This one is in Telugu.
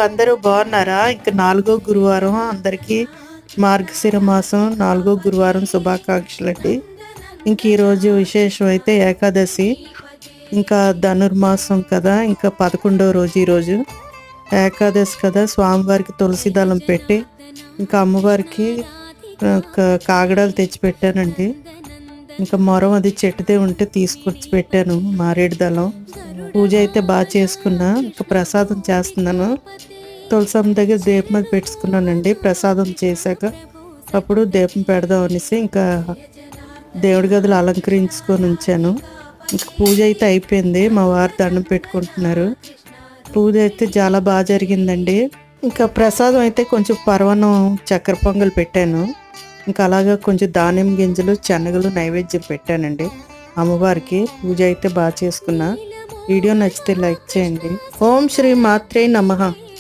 అందరూ బాగున్నారా? ఇంక 4వ గురువారం అందరికీ మార్గశిర మాసం 4వ గురువారం శుభాకాంక్షలండి. ఇంక ఈరోజు విశేషం అయితే ఏకాదశి. ఇంకా ధనుర్మాసం కదా, ఇంకా 11వ రోజు ఈరోజు ఏకాదశి కదా. స్వామివారికి తులసి దళం పెట్టి ఇంకా అమ్మవారికి కాగడాలు తెచ్చి పెట్టానండి. ఇంకా మొరం అది చెట్టుదే ఉంటే తీసుకొచ్చి పెట్టాను, మారేడు దళం. పూజ అయితే బాగా చేసుకున్నా. ఇంకా ప్రసాదం చేస్తున్నాను. తులసమ్మ దగ్గర దీపం అది పెట్టుకున్నానండి. ప్రసాదం చేశాక అప్పుడు దీపం పెడదాం అనేసి ఇంకా దేవుడి గదులు అలంకరించుకొని ఉంచాను. ఇంకా పూజ అయితే అయిపోయింది. మా వారు దండం పెట్టుకుంటున్నారు. పూజ అయితే చాలా బాగా జరిగిందండి. ఇంకా ప్రసాదం అయితే కొంచెం పరవన్నం చక్కెర పొంగల్ పెట్టాను. ఇంకా అలాగా కొంచెం దానిమ్మ గింజలు శనగలు నైవేద్యం పెట్టానండి అమ్మవారికి. పూజ అయితే బాగా చేసుకున్నా. వీడియో నచ్చితే లైక్ చేయండి. ఓం శ్రీ మాత్రే నమః.